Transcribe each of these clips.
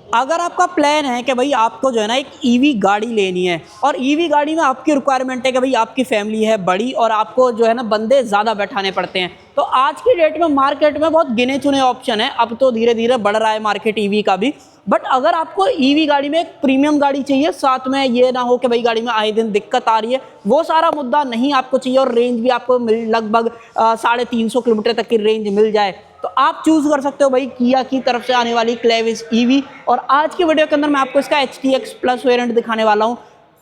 अगर आपका प्लान है कि भाई आपको जो है ना एक ईवी गाड़ी लेनी है और ईवी गाड़ी में आपकी रिक्वायरमेंट है कि भाई आपकी फैमिली है बड़ी और आपको जो है ना बंदे ज़्यादा बैठाने पड़ते हैं, तो आज की डेट में मार्केट में बहुत गिने चुने ऑप्शन है। अब तो धीरे धीरे बढ़ रहा है मार्केट ईवी का भी। बट अगर आपको ईवी गाड़ी में एक प्रीमियम गाड़ी चाहिए, साथ में ये ना हो कि भाई गाड़ी में आए दिन दिक्कत आ रही है, वो सारा मुद्दा नहीं आपको चाहिए और रेंज भी आपको लगभग 350 किलोमीटर तक की रेंज मिल जाए, तो आप चूज कर सकते हो भाई किया की तरफ से आने वाली क्लेविस ईवी। और आज की वीडियो के अंदर मैं आपको इसका HTX प्लस वेरिएंट दिखाने वाला हूँ।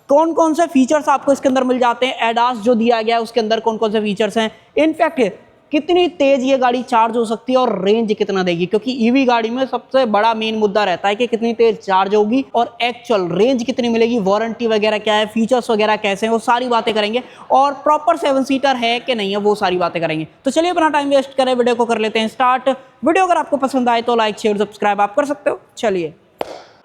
कौन कौन से फीचर्स आपको इसके अंदर मिल जाते हैं, एडास जो दिया गया है उसके अंदर कौन कौन से फीचर्स हैं, इनफैक्ट कितनी तेज ये गाड़ी चार्ज हो सकती है और रेंज कितना देगी, क्योंकि ईवी गाड़ी में सबसे बड़ा मेन मुद्दा रहता है कि कितनी तेज चार्ज होगी और एक्चुअल रेंज कितनी मिलेगी, वारंटी वगैरह क्या है, फीचर्स वगैरह कैसे हैं, वो सारी बातें करेंगे। और प्रॉपर 7 सीटर है कि नहीं है वो सारी बातें करेंगे। तो चलिए अपना टाइम वेस्ट करें, वीडियो को कर लेते हैं स्टार्ट। वीडियो अगर आपको पसंद आए तो लाइक शेयर सब्सक्राइब आप कर सकते हो। चलिए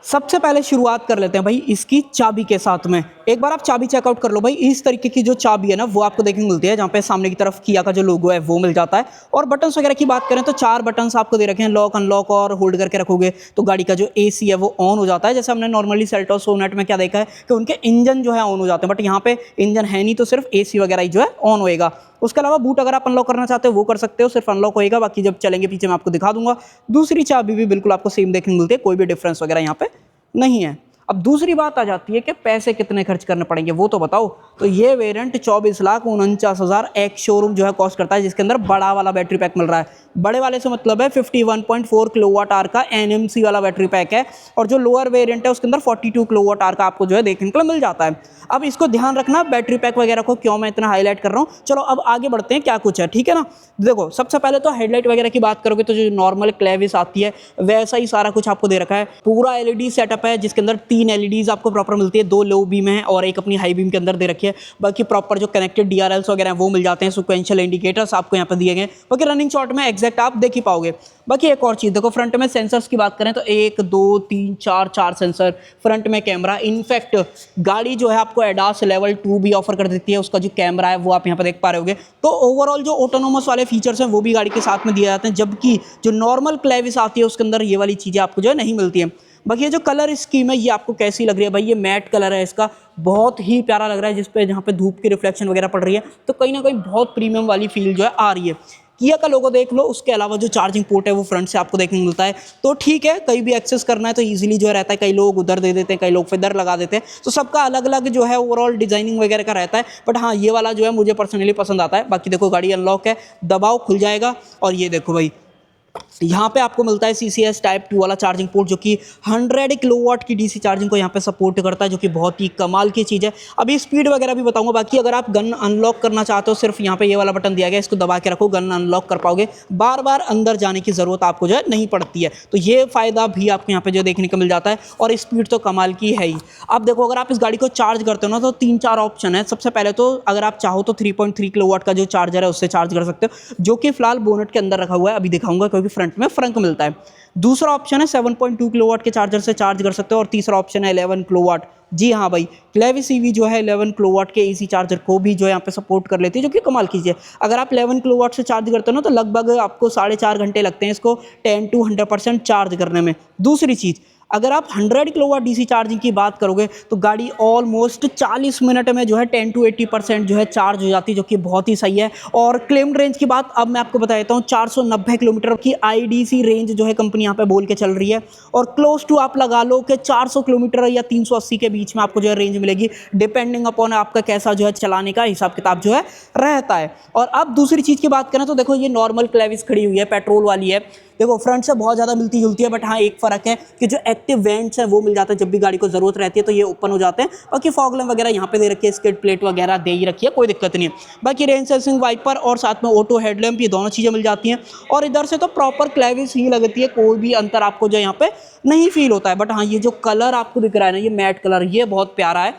सबसे पहले शुरुआत कर लेते हैं भाई इसकी चाबी के साथ में। एक बार आप चाबी चेकआउट कर लो भाई, इस तरीके की जो चाबी है ना वो आपको देखने को मिलती है, जहाँ पे सामने की तरफ किया का जो लोगो है वो मिल जाता है। और बटन्स वगैरह की बात करें तो 4 बटन्स आपको दे रखे हैं, लॉक अनलॉक और होल्ड करके रखोगे तो गाड़ी का जो AC है वो ऑन हो जाता है। जैसे हमने नॉर्मली सेल्टॉस सोनेट में क्या देखा है कि उनके इंजन जो है ऑन हो जाते हैं, बट यहाँ पे इंजन है नहीं तो सिर्फ AC वगैरह ही जो है ऑन होएगा। उसके अलावा बूट अगर आप अनलॉक करना चाहते हो वो कर सकते हो, सिर्फ अनलॉक होएगा, बाकी जब चलेंगे पीछे मैं आपको दिखा दूंगा। दूसरी चाबी भी बिल्कुल आपको सेम देखने को मिलती है, कोई भी डिफरेंस वगैरह यहाँ पे नहीं है। अब दूसरी बात आ जाती है कि पैसे कितने खर्च करने पड़ेंगे वो तो बताओ। तो ये वेरिएंट 24,49,000 एक शोरूम जो है कॉस्ट करता है, जिसके अंदर बड़ा वाला बैटरी पैक मिल रहा है। बड़े वाले से मतलब है 51.4 किलोवाट आवर का NMC वाला बैटरी पैक है, और जो लोअर वेरिएंट है उसके अंदर 42 किलोवाट आवर का आपको जो है देखने को मिल जाता है। अब इसको ध्यान रखना बैटरी पैक वगैरह को, क्यों मैं इतना हाईलाइट कर रहा हूँ। चलो अब आगे बढ़ते हैं क्या कुछ है, ठीक है ना। देखो सबसे पहले तो हेडलाइट वगैरह की बात करोगे तो जो नॉर्मल क्लेविस आती है वैसा ही सारा कुछ आपको दे रखा है। पूरा LED सेटअप है, जिसके अंदर 3 LEDs आपको प्रॉपर मिलती है, 2 लो बीम है और एक अपनी हाई बीम के अंदर दे रखी है। बाकी प्रॉपर जो कनेक्टेड DRLs वगैरह हैं वो मिल जाते हैं, सिक्वेंशियल इंडिकेटर्स आपको यहाँ पर दिए गए। बाकी रनिंग शॉट में एग्जैक्ट आप देख ही पाओगे। बाकी एक और चीज़ देखो, फ्रंट में सेंसर्स की बात करें तो 1 2 3 4 सेंसर, फ्रंट में कैमरा। इनफैक्ट गाड़ी जो है आपको एडास लेवल 2 भी ऑफर कर देती है, उसका जो कैमरा है वो आप यहाँ पर देख पा रहे होगे। तो ओवरऑल जो ऑटोनोमस वाले फीचर्स हैं वो भी गाड़ी के साथ में दिए जाते हैं, जबकि जो नॉर्मल क्लेविस आती है उसके अंदर ये वाली चीज़ें आपको जो है नहीं मिलती हैं। बाकी ये जो कलर स्कीम है ये आपको कैसी लग रही है भाई, ये मैट कलर है इसका, बहुत ही प्यारा लग रहा है, जिसपे जहाँ पे धूप की रिफ्लेक्शन वगैरह पड़ रही है तो कहीं ना कहीं बहुत प्रीमियम वाली फील जो है आ रही है। किया का लोगो देख लो, उसके अलावा जो चार्जिंग पोर्ट है वो फ्रंट से आपको देखने को मिलता है, तो ठीक है कहीं भी एक्सेस करना है तो इजीली जो है रहता है। कई लोग उधर दे देते हैं, कई लोग इधर लगा देते हैं, तो सबका अलग अलग जो है ओवरऑल डिजाइनिंग वगैरह का रहता है। बट हाँ ये वाला जो है मुझे पर्सनली पसंद आता है। बाकी देखो गाड़ी अनलॉक है, दबाओ खुल जाएगा, और ये देखो भाई यहाँ पे आपको मिलता है CCS टाइप 2 वाला चार्जिंग पोर्ट, जो कि 100 किलोवाट की DC चार्जिंग को यहाँ पे सपोर्ट करता है, जो कि बहुत ही कमाल की चीज़ है। अभी स्पीड वगैरह भी बताऊंगा। बाकी अगर आप गन अनलॉक करना चाहते हो, सिर्फ यहाँ पे ये वाला बटन दिया गया, इसको दबा के रखो, गन अनलॉक कर पाओगे, बार बार अंदर जाने की ज़रूरत आपको जो है नहीं पड़ती है। तो ये फ़ायदा भी आपको यहाँ पे जो देखने को मिल जाता है, और स्पीड तो कमाल की है ही। अब देखो अगर आप इस गाड़ी को चार्ज करते हो ना तो 3-4 ऑप्शन है। सबसे पहले तो अगर आप चाहो तो 3.3 किलोवाट का जो चार्जर है उससे चार्ज कर सकते हो, जो कि फिलहाल बोनेट के अंदर रखा हुआ है, अभी दिखाऊंगा क्योंकि फ्रंट में फ्रंक मिलता है। दूसरा ऑप्शन है 7.2 किलोवाट के चार्जर से चार्ज कर सकते हो, और तीसरा ऑप्शन है 11 किलोवाट। जी हाँ भाई, क्लेविस ईवी जो है 11 किलोवाट के AC चार्जर को भी जो है यहाँ पे सपोर्ट कर लेती है, जो कि कमाल कीजिए। अगर आप 11 किलोवाट से चार्ज करते हो ना तो लगभग आपको 4.5 घंटे लगते हैं इसको 10 to 100% चार्ज करने में। दूसरी चीज़, अगर आप 100 किलोवाट DC चार्जिंग की बात करोगे तो गाड़ी ऑलमोस्ट 40 मिनट में जो है 10 to 80% जो है चार्ज हो जाती है, जो कि बहुत ही सही है। और क्लेम्ड रेंज की बात अब मैं आपको बता देता हूँ, 490 किलोमीटर की IDC रेंज जो है कंपनी यहाँ पे बोल के चल रही है, और क्लोज टू आप लगा लो कि 400 किलोमीटर या 380 के बीच में आपको जो है रेंज मिलेगी, डिपेंडिंग अपॉन आपका कैसा जो है चलाने का हिसाब किताब जो है रहता है। और अब दूसरी चीज़ की बात करें तो देखो ये नॉर्मल क्लेविस खड़ी हुई है, पेट्रोल वाली है, देखो फ्रंट से बहुत ज़्यादा मिलती जुलती है। बट हाँ एक फ़र्क है कि जो एक्टिव वेंट्स हैं वो मिल जाता है, जब भी गाड़ी को ज़रूरत रहती है तो ये ओपन हो जाते हैं। बाकी फॉग लैम्प वगैरह यहाँ पे दे रखी है, स्किड प्लेट वगैरह दे ही रखी है, कोई दिक्कत नहीं है। बाकी रेन सेंसिंग वाइपर और साथ में ऑटो हेडलैम्प, ये दोनों चीज़ें मिल जाती हैं। और इधर से तो प्रॉपर क्लेविस ही लगती है, कोई भी अंतर आपको जो यहाँ पे नहीं फील होता है। बट हाँ ये जो कलर आपको दिख रहा है ना, ये मैट कलर, ये बहुत प्यारा है।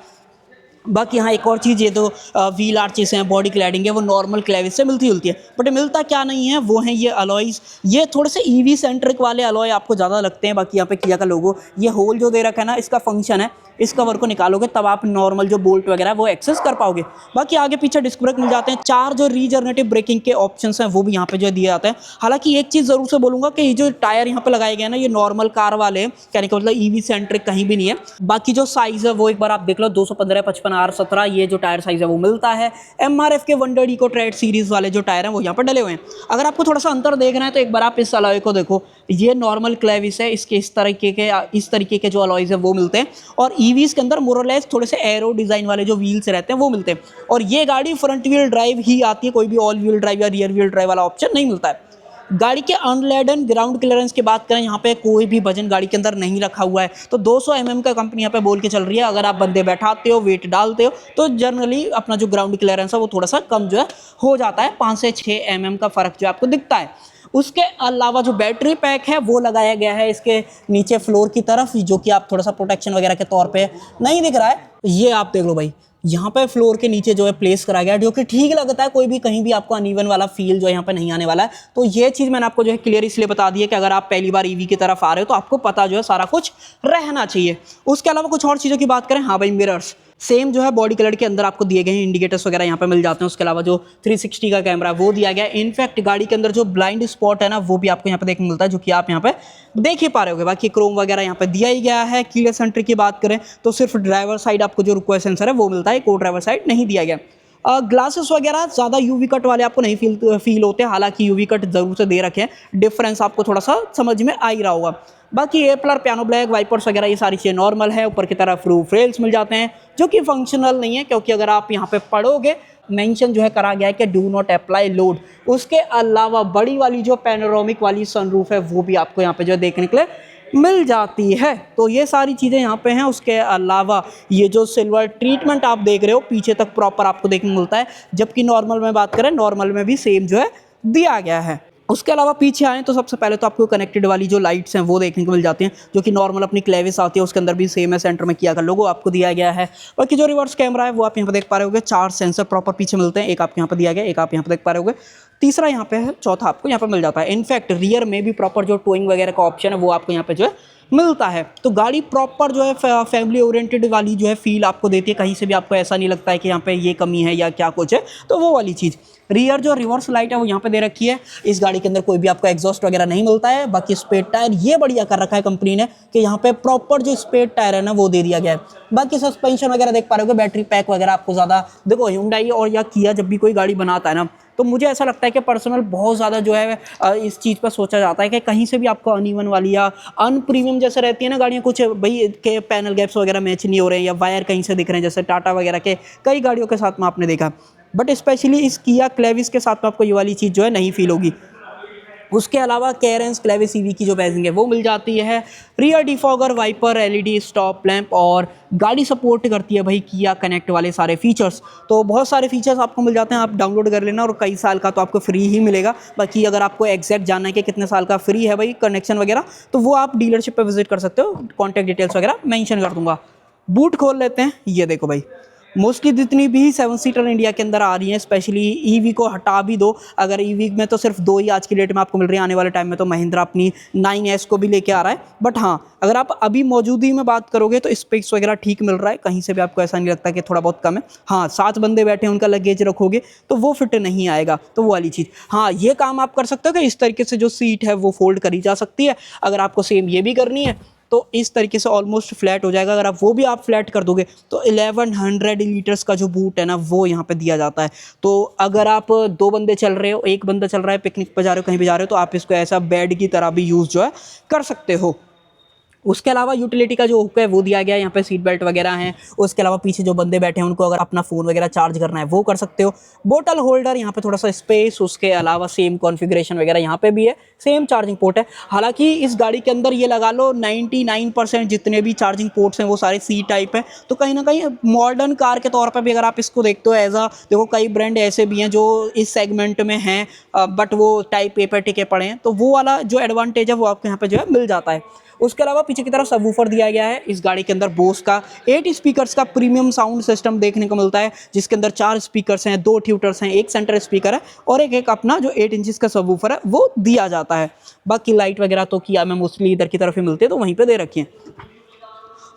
बाकी हाँ एक और चीज़, ये तो व्हील आर्चेस हैं, बॉडी क्लैडिंग है, वो नॉर्मल क्लेविस से मिलती जुलती है, बट मिलता क्या नहीं है वो है ये अलॉयज़। ये थोड़े से ईवी सेंट्रिक वाले अलॉय आपको ज़्यादा लगते हैं। बाकी यहाँ पे किया का लोगो, ये होल जो दे रखा है ना, इसका फंक्शन है, इस कवर को निकालोगे तब आप नॉर्मल जो बोल्ट वगैरह है वो एक्सेस कर पाओगे। बाकी आगे पीछे डिस्क ब्रेक मिल जाते हैं, 4 जो रीजनरेटिव ब्रेकिंग के ऑप्शंस हैं वो भी यहाँ पे जो दिए जाते हैं। हालांकि एक चीज़ ज़रूर से बोलूँगा कि ये जो टायर यहाँ पे लगाए गए हैं ना, ये नॉर्मल कार वाले हैं, कहने का मतलब ईवी सेंट्रिक कहीं भी नहीं है। बाकी जो साइज़ है वो एक बार आप देख लो, 215, 55, R17 ये जो टायर साइज़ है वो मिलता है। MRF के 100 इको ट्रेड सीरीज़ वाले जो टायर हैं वो यहाँ पर डले हुए हैं। अगर आपको थोड़ा सा अंतर देखना है तो एक बार आप इस अलॉय को देखो, ये नॉर्मल क्लेविस है, इसके इस तरीके के जो अलॉयज़ है वो मिलते हैं, और ईवीज़ के अंदर मोरलेस थोड़े से एरो डिज़ाइन वाले जो व्हील्स रहते हैं वो मिलते हैं। और ये गाड़ी फ्रंट व्हील ड्राइव ही आती है, कोई भी ऑल व्हील ड्राइव या रियर व्हील ड्राइव वाला ऑप्शन नहीं मिलता है। गाड़ी के अनलेडन ग्राउंड क्लियरेंस की बात करें, यहाँ पे कोई भी वजन गाड़ी के अंदर नहीं रखा हुआ है, तो 200 mm का कंपनी यहाँ पे बोल के चल रही है। अगर आप बंदे बैठाते हो, वेट डालते हो, तो जनरली अपना जो ग्राउंड क्लियरेंस है वो थोड़ा सा कम जो है हो जाता है, 5 से 6 mm का फर्क जो आपको दिखता है। उसके अलावा जो बैटरी पैक है वो लगाया गया है इसके नीचे फ्लोर की तरफ, जो कि आप थोड़ा सा प्रोटेक्शन वगैरह के तौर पे नहीं दिख रहा है, ये आप देख लो भाई, यहाँ पे फ्लोर के नीचे जो है प्लेस करा गया है, जो कि ठीक लगता है, कोई भी कहीं भी आपको अनइवन वाला फील जो है यहाँ पे नहीं आने वाला है। तो ये चीज़ मैंने आपको जो है क्लियर इसलिए बता दी है कि अगर आप पहली बार ईवी की तरफ आ रहे हो तो आपको पता जो है सारा कुछ रहना चाहिए। उसके अलावा कुछ और चीज़ों की बात करें, हाँ भाई मिरर्स सेम जो है बॉडी कलर के अंदर आपको दिए गए हैं, इंडिकेटर्स वगैरह यहाँ पे मिल जाते हैं। उसके अलावा जो 360 का कैमरा है वो दिया गया है। इनफैक्ट गाड़ी के अंदर जो ब्लाइंड स्पॉट है ना वो भी आपको यहाँ पे देखने मिलता है, जो कि आप यहाँ पे देख ही पा रहे होगे। बाकी क्रोम वगैरह यहाँ पे दिया ही गया है। कीलेस एंट्री की बात करें तो सिर्फ ड्राइवर साइड आपको जो रिक्वेस्ट सेंसर है वो मिलता है, को ड्राइवर साइड नहीं दिया गया। ग्लासेस वगैरह ज़्यादा यूवी कट वाले आपको नहीं फील होते, हालांकि यूवी कट ज़रूर से दे रखे हैं, डिफरेंस आपको थोड़ा सा समझ में आ ही रहा होगा। बाकी एपलर, पियानो ब्लैक, वाइपर्स वगैरह ये सारी चीज़ें नॉर्मल है। ऊपर की तरफ रूफ रेल्स मिल जाते हैं जो कि फंक्शनल नहीं है, क्योंकि अगर आप यहाँ पे पढ़ोगे मेंशन जो है करा गया है कि डू नॉट अप्लाई लोड। उसके अलावा बड़ी वाली जो पैनोरामिक वाली सनरूफ है वो भी आपको यहाँ पे जो देखने के लिए मिल जाती है। तो ये सारी चीज़ें यहाँ पे हैं। उसके अलावा ये जो सिल्वर ट्रीटमेंट आप देख रहे हो पीछे तक प्रॉपर आपको देखने मिलता है, जबकि नॉर्मल में बात करें, नॉर्मल में भी सेम जो है दिया गया है। उसके अलावा पीछे आएँ तो सबसे पहले तो आपको कनेक्टेड वाली जो लाइट्स हैं वो देखने को मिल जाती हैं, जो कि नॉर्मल अपनी क्लेविस आती है उसके अंदर भी सेम है, सेंटर में किया का लोगो आपको दिया गया है। बाकी जो रिवर्स कैमरा है वो आप यहाँ पर देख पा रहे होगे, 4 सेंसर प्रॉपर पीछे मिलते हैं, एक आपको यहाँ पर दिया गया, एक आप यहाँ पर देख पा रहे होगे, तीसरा यहाँ पे है, चौथा आपको यहाँ पर मिल जाता है। इनफैक्ट रियर में भी प्रॉपर जो टोइंग वगैरह का ऑप्शन है वो आपको यहाँ पे जो है मिलता है। तो गाड़ी प्रॉपर जो है फैमिली ओरिएंटेड वाली जो है फील आपको देती है, कहीं से भी आपको ऐसा नहीं लगता है कि यहाँ पे ये कमी है या क्या कुछ है, तो वो वाली चीज़। रियर जो रिवर्स लाइट है वो यहाँ पे दे रखी है। इस गाड़ी के अंदर कोई भी आपको एग्जॉस्ट वगैरह नहीं मिलता है। बाकी स्पेयर टायर ये बढ़िया कर रखा है कंपनी ने कि यहाँ पे प्रॉपर जो स्पेयर टायर है ना वो दे दिया गया है। बाकी सस्पेंशन वगैरह देख पा रहे हो, बैटरी पैक वगैरह आपको ज़्यादा देखो, Hyundai और या किया जब भी कोई गाड़ी बनाता है ना, तो मुझे ऐसा लगता है कि पर्सनल बहुत ज़्यादा जो है इस चीज़ पर सोचा जाता है कि कहीं से भी आपको अनइवन वाली या अनप्रीमियम जैसे रहती है ना गाड़ियाँ, कुछ भाई के पैनल गैप्स वगैरह मैच नहीं हो रहे हैं या वायर कहीं से दिख रहे हैं, जैसे टाटा वगैरह के कई गाड़ियों के साथ में आपने देखा, बट स्पेशली इस किया क्लेविस के साथ में आपको ये वाली चीज़ जो है नहीं फील होगी। उसके अलावा कैरेंस क्लेविस ईवी की जो बैजिंग है वो मिल जाती है। Rear defogger, wiper, LED stop lamp, और गाड़ी सपोर्ट करती है भाई किया कनेक्ट वाले सारे फीचर्स। तो बहुत सारे फीचर्स आपको मिल जाते हैं, आप डाउनलोड कर लेना, और कई साल का तो आपको फ्री ही मिलेगा। बाकी अगर आपको एग्जैक्ट जानना है कि कितने साल का फ्री है भाई कनेक्शन वगैरह, तो वो आप डीलरशिप पर विजिट कर सकते हो, कॉन्टैक्ट डिटेल्स वगैरह मैंशन कर दूंगा। बूट खोल लेते हैं, ये देखो भाई, मोस्टली जितनी भी 7 सीटर इंडिया के अंदर आ रही हैं, स्पेशली ईवी को हटा भी दो, अगर ईवी में तो सिर्फ 2 ही आज की डेट में आपको मिल रही है, आने वाले टाइम में तो महिंद्रा अपनी 9S को भी लेके आ रहा है। बट हाँ, अगर आप अभी मौजूदी में बात करोगे तो स्पेक्स वगैरह ठीक मिल रहा है, कहीं से भी आपको ऐसा नहीं लगता कि थोड़ा बहुत कम है। हाँ, 7 बंदे बैठे हैं, उनका लगेज रखोगे तो वो फिट नहीं आएगा, तो वो वाली चीज़। हाँ, ये काम आप कर सकते हो कि इस तरीके से जो सीट है वो फोल्ड करी जा सकती है। अगर आपको सेम ये भी करनी है तो इस तरीके से ऑलमोस्ट फ्लैट हो जाएगा। अगर आप वो भी आप फ्लैट कर दोगे तो 1100 लीटर्स का जो बूट है ना वो यहाँ पे दिया जाता है। तो अगर आप 2 बंदे चल रहे हो, एक बंदा चल रहा है, पिकनिक पर जा रहे हो, कहीं भी जा रहे हो, तो आप इसको ऐसा बेड की तरह भी यूज़ जो है कर सकते हो। उसके अलावा यूटिलिटी का जो हुक है वो दिया गया है, यहाँ पे सीट बेल्ट वगैरह हैं। उसके अलावा पीछे जो बंदे बैठे हैं उनको अगर अपना फ़ोन वगैरह चार्ज करना है वो कर सकते हो। बोतल होल्डर, यहाँ पे थोड़ा सा स्पेस, उसके अलावा सेम कॉन्फ़िगरेशन वगैरह यहाँ पे भी है, सेम चार्जिंग पोर्ट है। हालांकि इस गाड़ी के अंदर ये लगा लो 99% जितने भी चार्जिंग पोर्ट्स हैं वो सारे सी टाइप है। तो कहीं ना कहीं मॉडर्न कार के तौर पर भी अगर आप इसको देखते हो एज देखो, कई ब्रांड ऐसे भी हैं जो इस सेगमेंट में हैं बट वो टाइप ए पर टिके पड़े हैं, तो वो वाला जो एडवांटेज है वो आपको यहाँ पर जो है मिल जाता है। उसके अलावा पीछे की तरफ सबवूफर दिया गया है। इस गाड़ी के अंदर बोस का 8 स्पीकर्स का प्रीमियम साउंड सिस्टम देखने को मिलता है, जिसके अंदर 4 स्पीकर्स हैं, 2 ट्यूटर्स हैं, एक सेंटर स्पीकर है और एक अपना जो 8 इंचेस का सबवूफर है वो दिया जाता है। बाकी लाइट वगैरह तो किया में मोस्टली इधर की तरफ ही मिलती है, तो वहीं पे दे रखी है।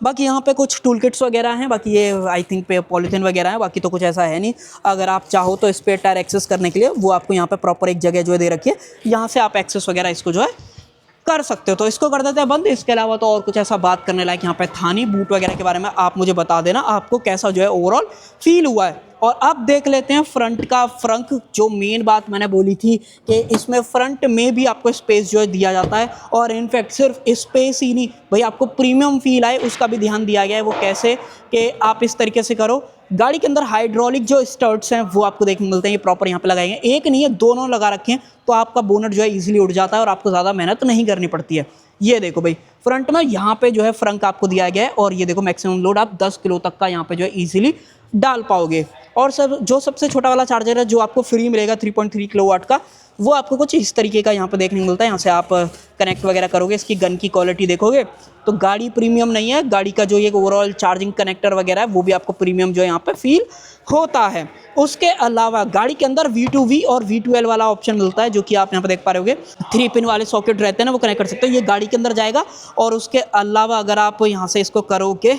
बाकी यहाँ पे कुछ टूल किट्स वगैरह हैं, बाकी ये आई थिंक पे पॉलीथिन वगैरह है, बाकी तो कुछ ऐसा है नहीं। अगर आप चाहो तो स्पेयर टायर एक्सेस करने के लिए वो आपको यहाँ पे प्रॉपर एक जगह जो है दे रखी है, यहाँ से आप एक्सेस वगैरह इसको जो है कर सकते हो। तो इसको कर देते हैं बंद। इसके अलावा तो और कुछ ऐसा बात करने लायक यहाँ पे था नहीं। बूट वगैरह के बारे में आप मुझे बता देना आपको कैसा जो है ओवरऑल फील हुआ है। और अब देख लेते हैं फ्रंट का फ्रंक। जो मेन बात मैंने बोली थी कि इसमें फ्रंट में भी आपको स्पेस जो है दिया जाता है, और इनफैक्ट सिर्फ स्पेस ही नहीं भाई, आपको प्रीमियम फील आए उसका भी ध्यान दिया गया है। वो कैसे कि आप इस तरीके से करो, गाड़ी के अंदर हाइड्रोलिक जो स्टर्ट्स हैं वो आपको देखने को मिलते हैं, ये प्रॉपर यहाँ पे लगाए हैं, एक नहीं है दोनों लगा रखे हैं, तो आपका बोनट जो है इजीली उड़ जाता है और आपको ज़्यादा मेहनत नहीं करनी पड़ती है। ये देखो भाई फ्रंट में यहाँ पे जो है फ्रंक आपको दिया गया है, और ये देखो मैक्सिमम लोड आप 10 किलो तक का यहाँ पे जो है इजीली डाल पाओगे। और जो सबसे छोटा वाला चार्जर है जो आपको फ्री मिलेगा 3.3 किलोवाट का, वो आपको कुछ इस तरीके का यहाँ पे देखने को मिलता है। यहाँ से आप कनेक्ट वगैरह करोगे, इसकी गन की क्वालिटी देखोगे तो गाड़ी प्रीमियम नहीं है, गाड़ी का जो ये ओवरऑल चार्जिंग कनेक्टर वगैरह है वो भी आपको प्रीमियम जो है यहाँ पे फील होता है। उसके अलावा गाड़ी के अंदर V2V और V2L वाला ऑप्शन मिलता है, जो कि आप यहाँ पे देख पा रहे होगे 3 पिन वाले सॉकेट रहते हैं ना, वो कनेक्ट कर सकते हो, ये गाड़ी के अंदर जाएगा। और उसके अलावा अगर आप यहाँ से इसको करोगे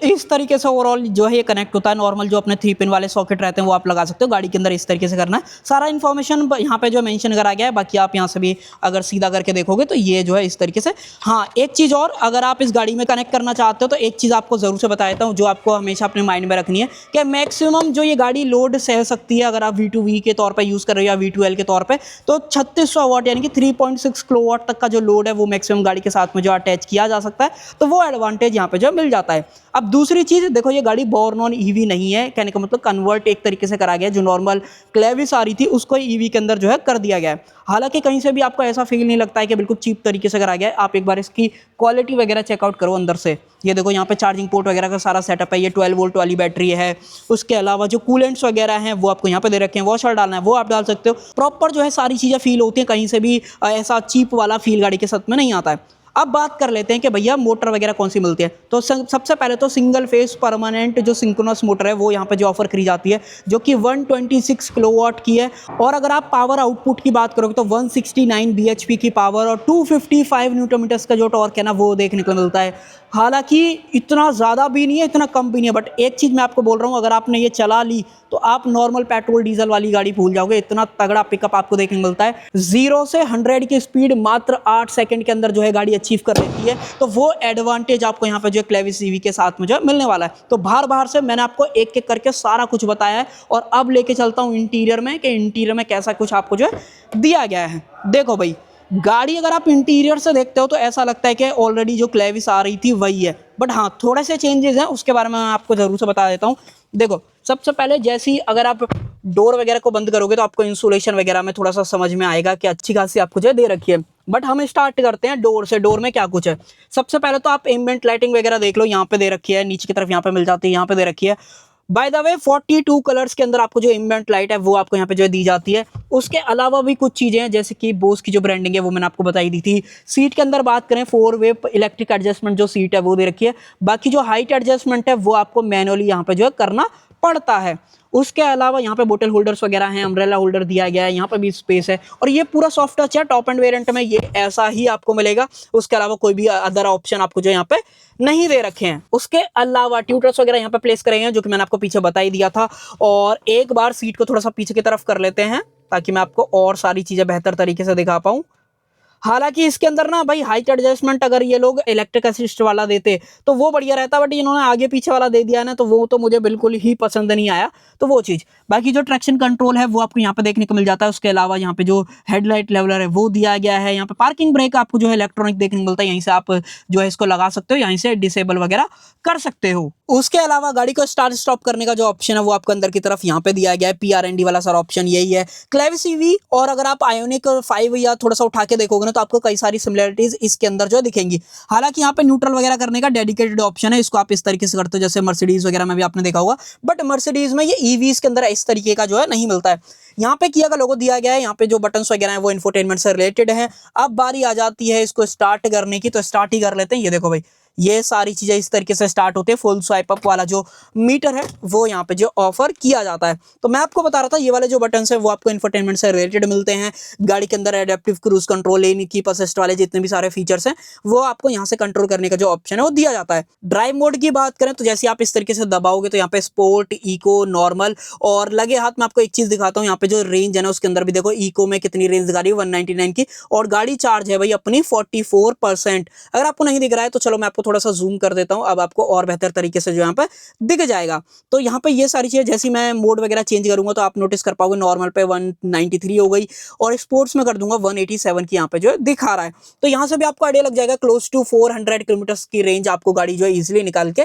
इस तरीके से ओवरऑल जो है ये कनेक्ट होता है। नॉर्मल जो अपने 3 पिन वाले सॉकेट रहते हैं वो आप लगा सकते हो, गाड़ी के अंदर इस तरीके से करना है। सारा इन्फॉर्मेशन यहाँ पे जो मेंशन करा गया है, बाकी आप यहाँ से भी अगर सीधा करके देखोगे तो ये जो है इस तरीके से। हाँ, एक चीज़ और, अगर आप इस गाड़ी में कनेक्ट करना चाहते हो तो एक चीज़ आपको ज़रूर से बता देता हूँ, जो आपको हमेशा अपने माइंड में रखनी है कि मैक्सिमम जो ये गाड़ी लोड सह सकती है अगर आप V2V के तौर पर यूज़ कर रहे हो या V2L के तौर पर, तो 3600 वाट यानी कि 3.6 किलोवाट तक का जो लोड है वो मैक्सिमम गाड़ी के साथ में जो अटैच किया जा सकता है, तो वो एडवांटेज यहाँ पे जो मिल जाता है। अब दूसरी चीज़ देखो, ये गाड़ी बोर्न ऑन ईवी नहीं है, कहने का मतलब कन्वर्ट एक तरीके से करा गया है, जो नॉर्मल क्लेविस आ रही थी उसको ईवी के अंदर जो है कर दिया गया है। हालांकि कहीं से भी आपको ऐसा फील नहीं लगता है कि बिल्कुल चीप तरीके से करा गया है। आप एक बार इसकी क्वालिटी वगैरह चेकआउट करो अंदर से। ये देखो यहाँ पे चार्जिंग पोर्ट वगैरह का सारा सेटअप है, ये 12 वोल्ट वाली बैटरी है। उसके अलावा जो कूलेंट्स वगैरह हैं वो आपको यहाँ पे दे रखे हैं, वॉशर डालना है वो आप डाल सकते हो। प्रॉपर जो है सारी चीज़ें फील होती हैं, कहीं से भी ऐसा चीप वाला फील गाड़ी के साथ में नहीं आता है। अब बात कर लेते हैं कि भैया मोटर वगैरह कौन सी मिलती है। तो सबसे पहले तो सिंगल फेस परमानेंट जो सिंक्रोनस मोटर है वो यहाँ पे जो ऑफर करी जाती है, जो कि 126 किलोवाट की है। और अगर आप पावर आउटपुट की बात करोगे तो 169 bhp की पावर और 255 न्यूटन मीटर्स का जो टॉर्क है ना वो देखने को मिलता है। हालांकि इतना ज़्यादा भी नहीं है, इतना कम भी नहीं है, बट एक चीज़ मैं आपको बोल रहा हूँ, अगर आपने ये चला ली तो आप नॉर्मल पेट्रोल डीजल वाली गाड़ी भूल जाओगे, इतना तगड़ा पिकअप आपको देखने को मिलता है। 0 से 100 की स्पीड मात्र 8 सेकंड के अंदर जो है गाड़ी अचीव कर लेती है, तो वो एडवांटेज आपको यहाँ पे जो है क्लेविस ईवी के साथ में जो है मिलने वाला है। तो बाहर से मैंने आपको एक एक करके सारा कुछ बताया है, और अब लेके चलता हूँ इंटीरियर में कि इंटीरियर में कैसा कुछ आपको जो है दिया गया है। देखो भाई, गाड़ी अगर आप इंटीरियर से देखते हो तो ऐसा लगता है कि ऑलरेडी जो क्लेविस आ रही थी वही है, बट हाँ थोड़े से चेंजेस हैं, उसके बारे में मैं आपको ज़रूर से बता देता हूँ। देखो, सबसे पहले जैसे ही अगर आप डोर वगैरह को बंद करोगे तो आपको इंसुलेशन वगैरह में थोड़ा सा समझ में आएगा कि अच्छी खासी आपको जो है दे रखी है। बट हम स्टार्ट करते हैं डोर से। डोर में क्या कुछ है, सबसे पहले तो आप एम्बिएंट लाइटिंग वगैरह देख लो, यहाँ पे दे रखी है, नीचे की तरफ यहाँ पे मिल जाती है, यहाँ पे दे रखी है। बाय द वे 42 कलर्स के अंदर आपको जो एम्बिएंट लाइट है वो आपको यहाँ पे जो है दी जाती है। उसके अलावा भी कुछ चीज़ें हैं, जैसे कि बोस की जो ब्रांडिंग है वो मैंने आपको बताई दी थी। सीट के अंदर बात करें 4 वे इलेक्ट्रिक एडजस्टमेंट जो सीट है वो दे रखी है। बाकी जो हाइट एडजस्टमेंट है वो आपको मैनुअली यहाँ पे जो है करना पड़ता है। उसके अलावा यहाँ पे बोतल होल्डर्स वगैरह हैं, अम्ब्रेला होल्डर दिया गया है, यहाँ पे भी स्पेस है, और ये पूरा सॉफ्ट टच है। टॉप एंड वेरिएंट में ये ऐसा ही आपको मिलेगा, उसके अलावा कोई भी अदर ऑप्शन आपको जो यहाँ पे नहीं दे रखे हैं। उसके अलावा ट्यूटर्स वगैरह यहाँ पे प्लेस करेंगे, जो कि मैंने आपको पीछे बता ही दिया था। और एक बार सीट को थोड़ा सा पीछे की तरफ कर लेते हैं ताकि मैं आपको और सारी चीज़ें बेहतर तरीके से दिखा पाऊँ। हालांकि इसके अंदर ना भाई हाइट एडजस्टमेंट अगर ये लोग इलेक्ट्रिक असिस्ट वाला देते तो वो बढ़िया रहता, बट इन्होंने आगे पीछे वाला दे दिया ना, तो वो तो मुझे बिल्कुल ही पसंद नहीं आया। तो वो चीज़, बाकी जो ट्रैक्शन कंट्रोल है वो आपको यहाँ पे देखने को मिल जाता है। उसके अलावा यहाँ पे जो हेडलाइट लेवलर है वो दिया गया है। यहाँ पे पार्किंग ब्रेक आपको जो है इलेक्ट्रॉनिक देखने को मिलता है, यहीं से आप जो है इसको लगा सकते हो, यहीं से डिसेबल वगैरह कर सकते हो। उसके अलावा गाड़ी को स्टार्ट स्टॉप करने का जो ऑप्शन है वो आपको अंदर की तरफ यहाँ पे दिया गया है। PRND वाला सारा ऑप्शन यही है क्लेविस ईवी। और अगर आप आयोनिक 5 या थोड़ा सा उठा के देखोगे ना तो आपको कई सारी सिमिलरिटीज इसके अंदर जो है दिखेंगी। हालांकि यहाँ पे न्यूट्रल वगैरह करने का डेडिकेटेड ऑप्शन है, इसको आप इस तरीके से करते हो जैसे मर्सिडीज वगैरह में भी आपने देखा होगा, बट मर्सिडीज में ये ईवीज के अंदर इस तरीके का जो है नहीं मिलता है। यहाँ पे किया का लोगो दिया गया है, यहाँ पे जो बटन्स वगैरह हैं वो इंफोटेनमेंट से रिलेटेड है। अब बारी आ जाती है इसको स्टार्ट करने की, तो स्टार्ट ही कर लेते हैं। ये देखो भाई, ये सारी चीजें इस तरीके से स्टार्ट होते हैं। फुल स्वाइप अप वाला जो मीटर है वो यहाँ पे जो ऑफर किया जाता है। तो मैं आपको बता रहा था ये वाले जो बटन्स हैं वो आपको इंफोटेनमेंट से रिलेटेड मिलते हैं। गाड़ी के अंदर adaptive cruise control, lane keep assist वाले जितने भी सारे फीचर्स हैं वो आपको यहाँ से कंट्रोल करने का जो ऑप्शन है वो दिया जाता है। ड्राइव मोड की बात करें तो जैसे आप इस तरीके से दबाओगे तो यहाँ पे स्पोर्ट, इको, नॉर्मल और लगे हाथ में आपको एक चीज दिखाता हूँ। यहाँ पे जो रेंज है ना उसके अंदर भी देखो इको में कितनी रेंज दिखा रही है 199 की, और गाड़ी चार्ज है भाई अपनी 44%। अगर आपको नहीं दिख रहा है तो चलो मैं आपको थोड़ा सा जूम कर देता हूं, अब आपको और बेहतर तरीके से जो यहाँ पे दिख जाएगा। तो यहाँ पे ये सारी चीजें जैसी मैं मोड वगैरह चेंज करूंगा तो आप नोटिस कर पाओगे नॉर्मल पे 193 हो गई और स्पोर्ट्स में कर दूंगा 187 की यहाँ पे जो है दिखा रहा है। तो यहाँ से भी आपको आइडिया लग जाएगा क्लोज टू 400 किलोमीटर की रेंज आपको गाड़ी जो है इजिली निकाल के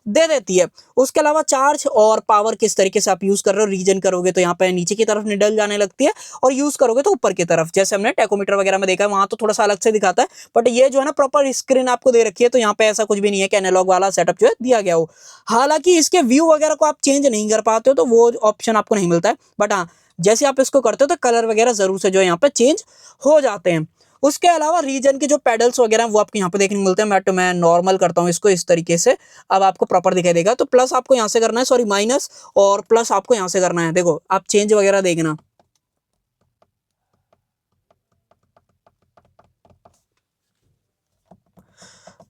दे देती है। उसके अलावा चार्ज और पावर किस तरीके से आप यूज कर रहे हो, रीजन करोगे तो यहाँ पे नीचे की तरफ निडल जाने लगती है और यूज करोगे तो ऊपर की तरफ, जैसे हमने टैकोमीटर वगैरह में देखा है वहां तो थोड़ा सा अलग से दिखाता है, बट ये जो है ना प्रॉपर स्क्रीन आपको दे रखी है। तो यहाँ पे ऐसा कुछ भी नहीं है कि एनालॉग वाला सेटअप जो है दिया गया हो। हालांकि इसके व्यू वगैरह को आप चेंज नहीं कर पाते हो तो वो ऑप्शन आपको नहीं मिलता है, बट हाँ जैसे आप इसको करते हो तो कलर वगैरह जरूर से जो है यहाँ पे चेंज हो जाते हैं। उसके अलावा रीजन के जो पेडल्स वगैरह हैं वो आपको यहाँ पे देखने को मिलते हैं। मैं नॉर्मल करता हूँ इसको इस तरीके से, अब आपको प्रॉपर दिखाई देगा। तो प्लस आपको यहाँ से करना है, सॉरी माइनस, और प्लस आपको यहाँ से करना है। देखो आप चेंज वगैरह देखना,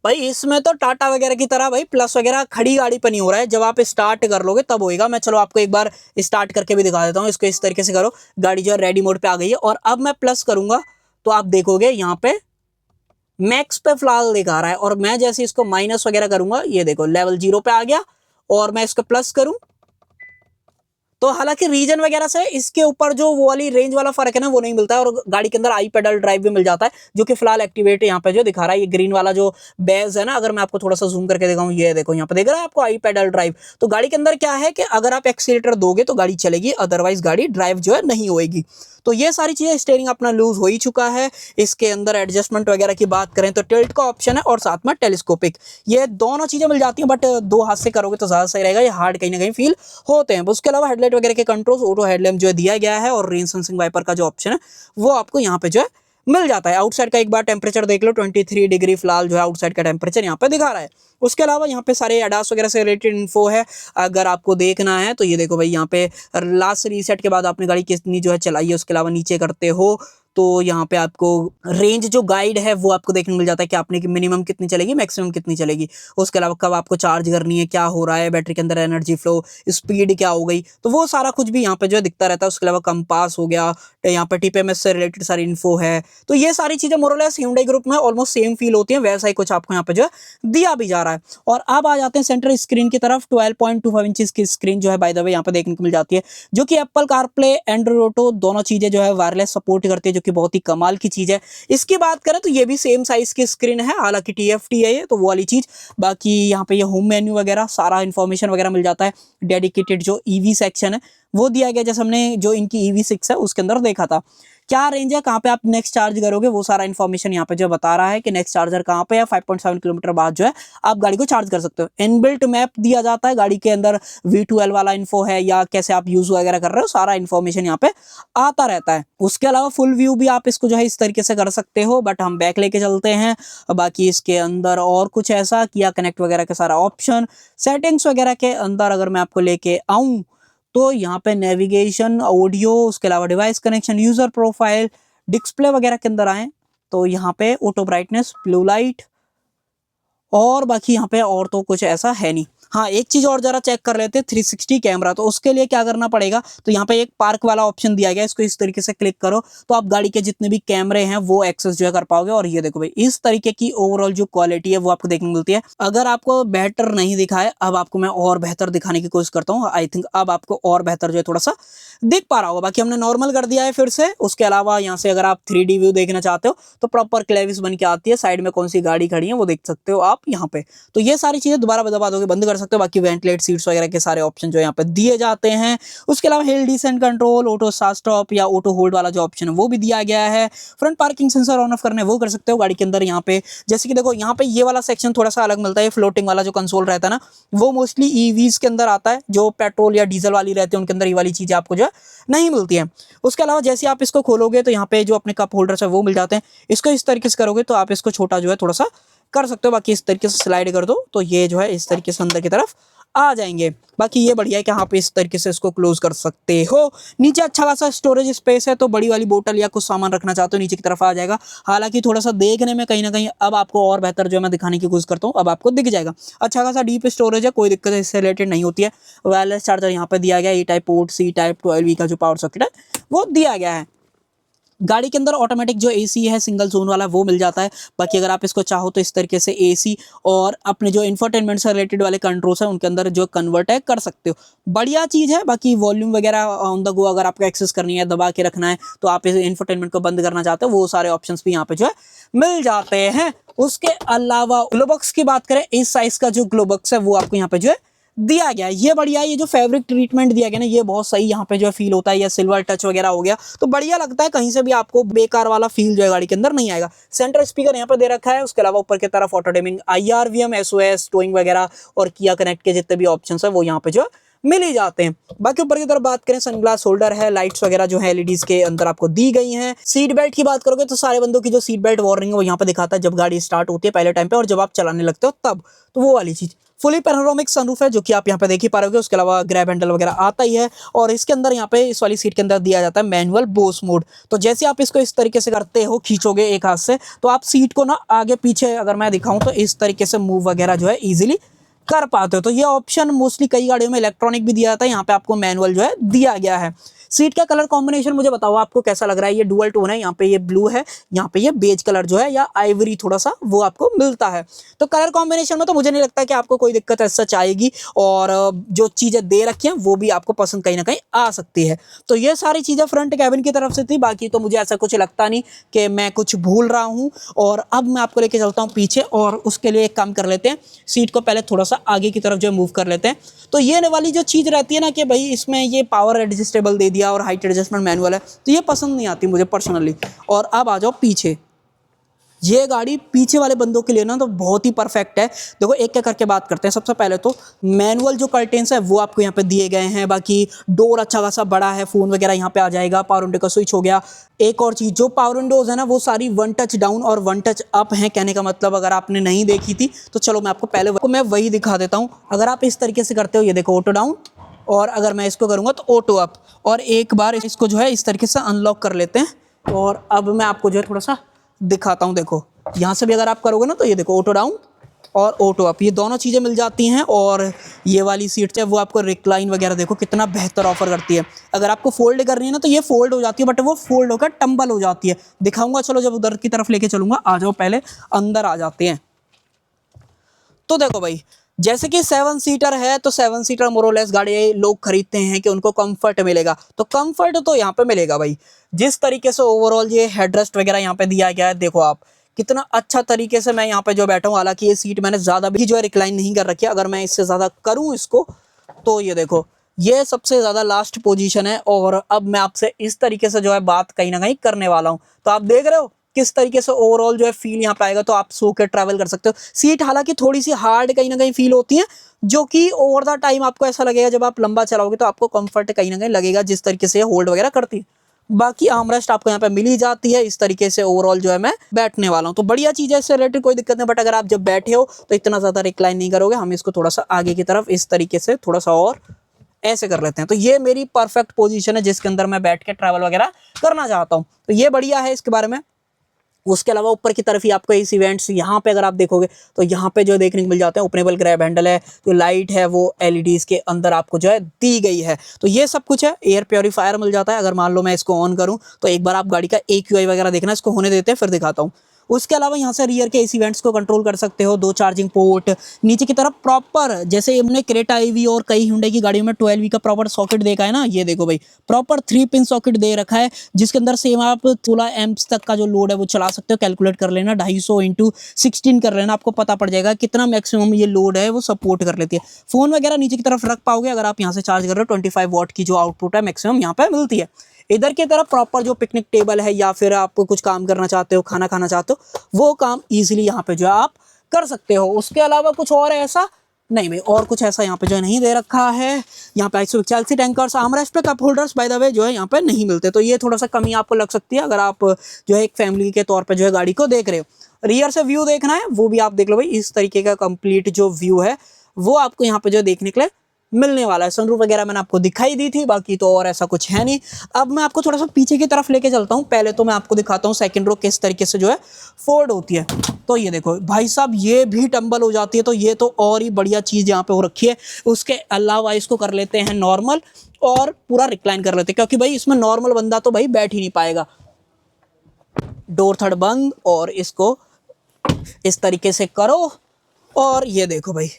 भाई इसमें तो टाटा वगैरह की तरह भाई प्लस वगैरह खड़ी गाड़ी पर नहीं हो रहा है, जब आप स्टार्ट कर लोगे तब होएगा। मैं चलो आपको एक बार स्टार्ट करके भी दिखा देता हूँ। इसको इस तरीके से करो, गाड़ी जो है रेडी मोड पे आ गई है और अब मैं प्लस करूंगा तो आप देखोगे यहाँ पे मैक्स पे फिलहाल दिखा रहा है, और मैं जैसे इसको माइनस वगैरह करूंगा ये देखो लेवल 0 पे आ गया, और मैं इसको प्लस करूं तो हालांकि रीजन वगैरह से इसके ऊपर जो वो वाली रेंज वाला फर्क है ना वो नहीं मिलता है, और गाड़ी के अंदर आई पेडल ड्राइव भी मिल जाता है जो कि फिलहाल एक्टिवेट यहाँ पे जो दिखा रहा है। ये ग्रीन वाला जो बेज है ना, अगर मैं आपको थोड़ा सा जूम करके दिखाऊं, ये देखो यहाँ पे देख रहा है आपको आई पेडल ड्राइव। तो गाड़ी के अंदर क्या है कि अगर आप एक्सीलेटर दोगे तो गाड़ी चलेगी, अदरवाइज गाड़ी ड्राइव जो है नहीं होएगी। तो ये सारी चीजें, स्टीयरिंग अपना लूज हो ही चुका है। इसके अंदर एडजस्टमेंट वगैरह की बात करें तो टिल्ट का ऑप्शन है और साथ में टेलीस्कोपिक, ये दोनों चीजें मिल जाती हैं, बट दो हाथ से करोगे तो ज्यादा सही रहेगा, ये हार्ड कहीं ना कहीं फील होते हैं। उसके अलावा हेडलाइट वगैरह के कंट्रोल्स, ऑटो हेडलैम्प जो है दिया गया है, और रेन सेंसिंग वाइपर का जो ऑप्शन है वो आपको यहाँ पे जो है मिल जाता है। आउटसाइड का एक बार टेम्परेचर देख लो, 23 डिग्री फिलहाल जो है आउटसाइड का टेम्परेचर यहाँ पे दिखा रहा है। उसके अलावा यहाँ पे सारे एडास वगैरह से रिलेटेड इन्फो है, अगर आपको देखना है तो ये देखो भाई, यहाँ पे लास्ट रीसेट के बाद आपने गाड़ी कितनी जो है चलाई है। उसके अलावा नीचे करते हो तो यहाँ पे आपको रेंज जो गाइड है वो आपको देखने को मिल जाता है कि आपने की मिनिमम कितनी चलेगी, मैक्सिमम कितनी चलेगी। उसके अलावा कब आपको चार्ज करनी है, क्या हो रहा है बैटरी के अंदर, एनर्जी फ्लो, स्पीड क्या हो गई, तो वो सारा कुछ भी यहाँ पे जो है दिखता रहता है। उसके अलावा कंपास हो गया, यहाँ पे टीपीएमएस से रिलेटेड सारी इन्फो है। तो ये सारी चीजें मोरलेस Hyundai ग्रुप में ऑलमोस्ट सेम फील होती है, वैसा ही कुछ आपको यहाँ पे जो है दिया भी जा रहा है। और अब आ जाते हैं सेंटर स्क्रीन की तरफ। 12.25 इंच की स्क्रीन जो है बाय द वे यहाँ पे देखने को मिल जाती है, जो कि एप्पल कारप्ले, एंड्रॉइड ऑटो दोनों चीजें जो है वायरलेस सपोर्ट करती है, जो कि बहुत ही कमाल की चीज है। इसकी बात करें तो ये भी सेम साइज की स्क्रीन है, हालांकि TFT है ये, तो वो वाली चीज। बाकी यहाँ पे ये होम मेन्यू वगैरह सारा इन्फॉर्मेशन वगैरह मिल जाता है। डेडिकेटेड जो ईवी सेक्शन है वो दिया गया, जैसे हमने जो इनकी EV6 है उसके अंदर देखा था। क्या रेंज है, कहाँ पे आप नेक्स्ट चार्ज करोगे, वो सारा इन्फॉर्मेशन यहाँ पे जो बता रहा है कि नेक्स्ट चार्जर कहाँ पे है। 5.7 किलोमीटर बाद जो है आप गाड़ी को चार्ज कर सकते हो। इनबिल्ट मैप दिया जाता है गाड़ी के अंदर, V12 वाला इन्फो है या कैसे आप यूज वगैरह कर रहे हो, सारा इन्फॉर्मेशन यहाँ पे आता रहता है। उसके अलावा फुल व्यू भी आप इसको जो है इस तरीके से कर सकते हो, बट हम बैक लेके चलते हैं। बाकी इसके अंदर और कुछ ऐसा किया कनेक्ट वगैरह के सारा ऑप्शन, सेटिंग्स वगैरह के अंदर अगर मैं आपको लेके आऊं तो यहाँ पे नेविगेशन, ऑडियो, उसके अलावा device connection, user profile, display वगैरह के अंदर आए तो यहाँ पे ऑटो ब्राइटनेस, ब्लू लाइट, और बाकी यहाँ पे और तो कुछ ऐसा है नहीं। हाँ एक चीज और जरा चेक कर लेते हैं, 360 कैमरा। तो उसके लिए क्या करना पड़ेगा, तो यहाँ पे एक पार्क वाला ऑप्शन दिया गया है, इसको इस तरीके से क्लिक करो तो आप गाड़ी के जितने भी कैमरे हैं वो एक्सेस जो है कर पाओगे। और ये देखो भाई, इस तरीके की ओवरऑल जो क्वालिटी है वो आपको देखने को मिलती है। अगर आपको बेहतर नहीं दिखा है, अब आपको मैं और बेहतर दिखाने की कोशिश करता हूँ। आई थिंक अब आपको और बेहतर जो है थोड़ा सा दिख पा रहा होगा। बाकी हमने नॉर्मल कर दिया है फिर से। उसके अलावा यहाँ से अगर आप 3D व्यू देखना चाहते हो तो प्रॉपर क्लेविस बन के आती है, साइड में कौन सी गाड़ी खड़ी है वो देख सकते हो आप यहाँ पे। तो ये सारी चीजें दोबारा दबा दोगे बंद कर कर सकते हो। बाकी वेंटिलेट सीट्स वगैरह के सारे ऑप्शन जो यहाँ पे दिए जाते हैं। उसके अलावा hill descent control, auto start stop या ऑटो होल्ड वाला जो ऑप्शन है वो भी दिया गया है। Front parking sensor on off करना है वो कर सकते हो गाड़ी के अंदर। यहाँ पे जैसे कि देखो यहाँ पे ये वाला सेक्शन थोड़ा सा अलग मिलता है, फ्लोटिंग वाला जो कंसोल रहता है ना वो मोस्टली ईवीज के अंदर आता है, जो पेट्रोल या डीजल वाली रहती है उनके अंदर ये वाली चीजें आपको जो है नहीं मिलती है। उसके अलावा जैसे आप इसको खोलोगे तो यहाँ पे जो अपने कप होल्डर्स है वो मिल जाते हैं। इसको इस तरीके से करोगे तो आप इसको छोटा जो है थोड़ा सा कर सकते हो। बाकी इस तरीके से स्लाइड कर दो तो ये जो है इस तरीके से अंदर की तरफ आ जाएंगे। बाकी ये बढ़िया है कि आप इस तरीके से इसको क्लोज कर सकते हो। नीचे अच्छा खासा स्टोरेज स्पेस है, तो बड़ी वाली बोतल या कुछ सामान रखना चाहते हो नीचे की तरफ आ जाएगा। हालांकि थोड़ा सा देखने में कहीं ना कहीं अब आपको और बेहतर जो है मैं दिखाने की कोशिश करता हूँ, अब आपको दिख जाएगा। अच्छा खासा डीप स्टोरेज है, कोई दिक्कत इससे रिलेटेड नहीं होती है। वायरलेस चार्जर यहाँ पे दिया गया है, A type port, C type 12V का जो पावर सॉकेट है वो दिया गया है। गाड़ी के अंदर ऑटोमेटिक जो एसी है सिंगल जोन वाला वो मिल जाता है। बाकी अगर आप इसको चाहो तो इस तरीके से एसी और अपने जो इंफोटेनमेंट से रिलेटेड वाले कंट्रोल्स हैं उनके अंदर जो कन्वर्ट है कर सकते हो, बढ़िया चीज़ है। बाकी वॉल्यूम वगैरह ऑन द गो अगर आपको एक्सेस करनी है, दबा के रखना है, तो आप इस इंफोटेनमेंट को बंद करना चाहते हो, वो सारे ऑप्शंस भी यहाँ पे जो है मिल जाते हैं। उसके अलावा ग्लोबॉक्स की बात करें, इस साइज का जो ग्लोबॉक्स है वो आपको यहाँ पे जो है दिया गया है, ये बढ़िया है। ये जो फैब्रिक ट्रीटमेंट दिया गया ना ये बहुत सही यहाँ पे जो है फील होता है, या सिल्वर टच वगैरह हो गया तो बढ़िया लगता है। कहीं से भी आपको बेकार वाला फील जो है गाड़ी के अंदर नहीं आएगा। सेंटर स्पीकर यहाँ पे दे रखा है। उसके अलावा ऊपर की तरफ auto dimming, IRVM, SOS, towing वगैरह और किया कनेक्ट के जितने भी ऑप्शन है वो यहाँ पे जो है मिल ही जाते हैं। बाकी ऊपर की तरफ बात करें, सनग्लास होल्डर है, लाइट्स वगैरह जो है एलईडीज के अंदर आपको दी गई हैं। सीट बेल्ट की बात करोगे तो सारे बंदों की जो सीट बेल्ट वार्निंग है वो यहाँ पे दिखाता है जब गाड़ी स्टार्ट होती है पहले टाइम पे, और जब आप चलाने लगते हो तब, तो वो वाली चीज। फुली पैनोरामिक सनरूफ है जो कि आप यहाँ पे देख ही पा रहे हो। उसके अलावा ग्रैब हैंडल वगैरह आता ही है, और इसके अंदर यहाँ पे इस वाली सीट के अंदर दिया जाता है मैनुअल बोस मोड। तो जैसे आप इसको इस तरीके से करते हो, खींचोगे एक हाथ से, तो आप सीट को ना आगे पीछे अगर मैं दिखाऊं तो इस तरीके से मूव वगैरह जो है इजीली कर पाते हो। तो ये ऑप्शन मोस्टली कई गाड़ियों में इलेक्ट्रॉनिक भी दिया जाता है, यहाँ पे आपको मैनुअल जो है दिया गया है। सीट का कलर कॉम्बिनेशन मुझे बताओ आपको कैसा लग रहा है। ये डुअल टोन है, यहाँ पे ये ब्लू है, यहाँ पे ये बेज कलर जो है या आइवरी थोड़ा सा वो आपको मिलता है। तो कलर कॉम्बिनेशन में तो मुझे नहीं लगता कि आपको कोई दिक्कत ऐसा आएगी, और जो चीजें दे रखी हैं वो भी आपको पसंद कहीं ना कहीं आ सकती है। तो ये सारी चीजें फ्रंट कैबिन की तरफ से थी। बाकी तो मुझे ऐसा कुछ लगता नहीं कि मैं कुछ भूल रहा हूँ। और अब मैं आपको लेके चलता हूँ पीछे, और उसके लिए एक काम कर लेते हैं, सीट को पहले थोड़ा सा आगे की तरफ जो मूव कर लेते हैं। तो ये वाली जो चीज़ रहती है ना कि भाई इसमें ये पावर एडजस्टेबल दे दिया और हाइट एडजस्टमेंट मैनुअल है, तो ये पसंद नहीं आती मुझे पर्सनली। और अब आ जाओ पीछे, ये गाड़ी पीछे वाले बंदों के लिए ना तो बहुत ही परफेक्ट है। देखो एक एक करके बात करते हैं। सबसे पहले तो मैनुअल जो कर्टेन्स है वो आपको यहाँ पे दिए गए हैं। बाकी डोर अच्छा खासा बड़ा है, फोन वगैरह यहाँ पे आ जाएगा। पावर विंडो का स्विच हो गया। एक और चीज, जो पावर विंडोज है ना वो सारी 1 टच डाउन और 1 टच अप है। कहने का मतलब अगर आपने नहीं देखी थी तो चलो मैं आपको पहले मैं वही दिखा देता हूँ। अगर आप इस तरीके से करते हो, ये देखो ऑटो डाउन, और अगर मैं इसको करूँगा तो ऑटो अप, और एक बार इसको जो है इस तरीके से अनलॉक कर लेते हैं। और अब मैं आपको जो है थोड़ा सा दिखाता हूँ। देखो यहाँ से भी अगर आप करोगे ना तो ये देखो ऑटो डाउन और ऑटो अप, ये दोनों चीज़ें मिल जाती हैं। और ये वाली सीट है वो आपको रिक्लाइन वगैरह देखो कितना बेहतर ऑफर करती है। अगर आपको फोल्ड करनी है ना तो ये फोल्ड हो जाती है, बट वो फोल्ड होकर टंबल हो जाती है। दिखाऊंगा, चलो जब उधर की तरफ लेके चलूंगा। आ जाओ पहले अंदर आ जाते हैं। तो देखो भाई, जैसे कि 7 सीटर है तो 7 सीटर मोरलेस गाड़ी लोग खरीदते हैं कि उनको कंफर्ट मिलेगा, तो कंफर्ट तो यहाँ पे मिलेगा भाई। जिस तरीके से ओवरऑल ये हेडरेस्ट वगैरह यहाँ पे दिया गया है, देखो आप कितना अच्छा तरीके से मैं यहाँ पे जो बैठा हूँ। हालांकि ये सीट मैंने ज्यादा भी जो है रिक्लाइन नहीं कर रखी है, अगर मैं इससे ज्यादा करूँ इसको तो ये देखो ये सबसे ज्यादा लास्ट पोजीशन है। और अब मैं आपसे इस तरीके से जो है बात कहीं ना कहीं करने वाला हूँ। तो आप देख रहे हो किस तरीके से ओवरऑल जो है फील यहाँ पे आएगा। तो आप सो के ट्रैवल कर सकते हो। सीट हालांकि थोड़ी सी हार्ड कहीं ना कहीं फील होती है, जो कि ओवर द टाइम आपको ऐसा लगेगा जब आप लंबा चलाओगे तो आपको कंफर्ट कहीं ना कहीं लगेगा, जिस तरीके से होल्ड वगैरह करती है। बाकी आर्मरेस्ट आपको यहाँ पे मिल ही जाती है। इस तरीके से ओवरऑल जो है मैं बैठने वाला हूँ, तो बढ़िया चीज है, इससे रिलेटेड कोई दिक्कत नहीं। बट अगर आप जब बैठे हो तो इतना ज्यादा रिक्लाइन नहीं करोगे। हम इसको थोड़ा सा आगे की तरफ इस तरीके से थोड़ा सा और ऐसे कर लेते हैं। तो ये मेरी परफेक्ट पोजीशन है जिसके अंदर मैं बैठ के ट्रैवल वगैरह करना चाहता हूँ। तो ये बढ़िया है इसके बारे में। उसके अलावा ऊपर की तरफ ही आपको इस इवेंट्स यहाँ पे अगर आप देखोगे तो यहाँ पे जो देखने को मिल जाते हैं, ओपनेबल ग्रैब हैंडल है, जो लाइट है वो एलईडीज के अंदर आपको जो है दी गई है। तो ये सब कुछ है। एयर प्योरीफायर मिल जाता है। अगर मान लो मैं इसको ऑन करूँ तो एक बार आप गाड़ी का AQI वगैरह देखना, इसको होने देते हैं फिर दिखाता हूँ। उसके अलावा यहाँ से रियर के एसी वेंट्स को कंट्रोल कर सकते हो, 2 चार्जिंग पोर्ट, नीचे की तरफ प्रॉपर जैसे हमने क्रेटा ईवी और कई हुंडई की गाड़ियों में 12V का प्रॉपर सॉकेट देखा है ना, ये देखो भाई प्रॉपर 3 पिन सॉकेट दे रखा है, जिसके अंदर सेम आप 16 एम्प्स तक का जो लोड है वो चला सकते हो। कैलकुलेट कर लेना, 250 इंटू 16 कर लेना, आपको पता पड़ जाएगा कितना मैक्सिमम ये लोड है वो सपोर्ट कर लेती है। फोन वगैरह नीचे की तरफ रख पाओगे अगर आप यहाँ से चार्ज कर रहे हो। 25 वॉट की जो आउटपुट है मैक्सिमम यहाँ पे मिलती है। इधर की तरफ प्रॉपर जो पिकनिक टेबल है या फिर आप कुछ काम करना चाहते हो, खाना खाना चाहते हो, वो काम इजीली यहाँ पे जो है आप कर सकते हो। उसके अलावा कुछ और ऐसा नहीं भाई, और कुछ ऐसा यहाँ पे जो है नहीं दे रखा है। यहाँ पे 141 टैंकर्स, आर्मरेस्ट पे cup holders by the way जो है यहाँ पे नहीं मिलते, तो ये थोड़ा सा कमी आपको लग सकती है अगर आप जो है एक फैमिली के तौर पे जो है गाड़ी को देख रहे हो। रियर से व्यू देखना है वो भी आप देख लो भाई, इस तरीके का कंप्लीट जो व्यू है वो आपको यहाँ पे जो देखने के लिए मिलने वाला है। सनरूफ वगैरह मैंने आपको दिखाई दी थी, बाकी तो और ऐसा कुछ है नहीं। अब मैं आपको थोड़ा सा पीछे की तरफ लेके चलता हूँ। पहले तो मैं आपको दिखाता हूँ सेकंड रो किस तरीके से जो है फोल्ड होती है। तो ये देखो भाई साहब, ये भी टम्बल हो जाती है, तो ये तो और ही बढ़िया चीज़ यहाँ पे हो रखी है। उसके अलावा इसको कर लेते हैं नॉर्मल और पूरा रिक्लाइन कर लेते हैं, क्योंकि भाई इसमें नॉर्मल बंदा तो भाई बैठ ही नहीं पाएगा। डोर थर्ड बंद और इसको इस तरीके से करो और ये देखो भाई,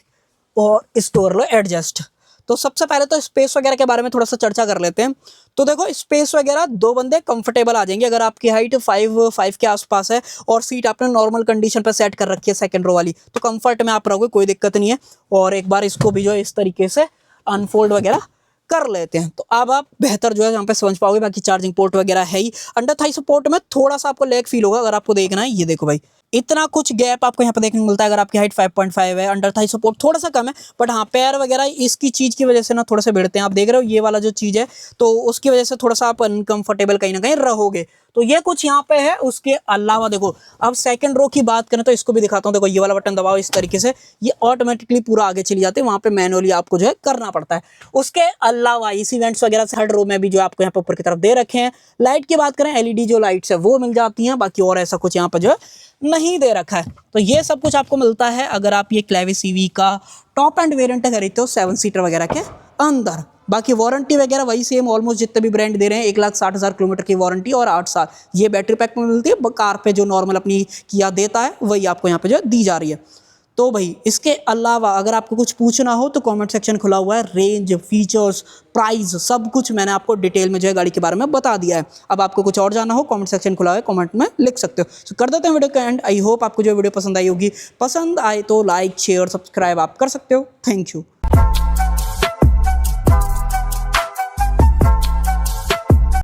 और इसको कर लो एडजस्ट। तो सबसे पहले तो स्पेस वगैरह के बारे में थोड़ा सा चर्चा कर लेते हैं। तो देखो स्पेस वगैरह 2 बंदे कंफर्टेबल आ जाएंगे अगर आपकी हाइट 5 के आसपास है और सीट आपने नॉर्मल कंडीशन पर सेट कर रखी है सेकंड रो वाली, तो कंफर्ट में आप रहोगे, कोई दिक्कत नहीं है। और एक बार इसको भी जो है इस तरीके से अनफोल्ड वगैरह कर लेते हैं तो अब आप बेहतर जो है यहाँ पे समझ पाओगे। बाकी चार्जिंग पोर्ट वगैरह है ही। अंडर थाई सपोर्ट में थोड़ा सा आपको लेग फील होगा अगर आपको देखना है। ये देखो भाई, इतना कुछ गैप आपको यहाँ पे देखने को मिलता है अगर आपकी हाइट 5.5 है। अंडर थाई सपोर्ट थोड़ा सा कम है, बट हाँ पैर वगैरह इसकी चीज़ की वजह से ना थोड़े से भिड़ते हैं। आप देख रहे हो ये वाला जो चीज़ है, तो उसकी वजह से थोड़ा सा आप अनकंफर्टेबल कहीं ना कहीं रहोगे। तो ये कुछ यहाँ पे है। उसके अलावा देखो, अब सेकंड रो की बात करें तो इसको भी दिखाता हूँ। देखो ये वाला बटन दबाओ इस तरीके से, ये ऑटोमेटिकली पूरा आगे चली जाती है, वहाँ पे मैनुअली आपको जो है करना पड़ता है। उसके अलावा इस इवेंट्स वगैरह थर्ड रो में भी जो आपको यहाँ पे ऊपर की तरफ दे रखे हैं। लाइट की बात करें, एलईडी जो लाइट्स है वो मिल जाती हैं, बाकी और ऐसा कुछ यहाँ पर जो है नहीं दे रखा है। तो ये सब कुछ आपको मिलता है अगर आप ये क्लेविस ईवी का टॉप एंड वेरिएंट खरीदते हो 7 सीटर वगैरह के अंदर। बाकी वारंटी वगैरह वही सेम ऑलमोस्ट जितने भी ब्रांड दे रहे हैं, 1,60,000 किलोमीटर की वारंटी और 8 साल ये बैटरी पैक में मिलती है। कार पे जो नॉर्मल अपनी किया देता है वही आपको यहाँ पे जो दी जा रही है। तो भाई इसके अलावा अगर आपको कुछ पूछना हो तो कमेंट सेक्शन खुला हुआ है। रेंज, फीचर्स, प्राइस सब कुछ मैंने आपको डिटेल में जो है गाड़ी के बारे में बता दिया है। अब आपको कुछ और जानना हो कमेंट सेक्शन खुला है, कमेंट में लिख सकते हो। तो कर देते हैं वीडियो का एंड। आई होप आपको जो वीडियो पसंद आई होगी। पसंद आए तो लाइक, शेयर, सब्सक्राइब आप कर सकते हो। Thank you.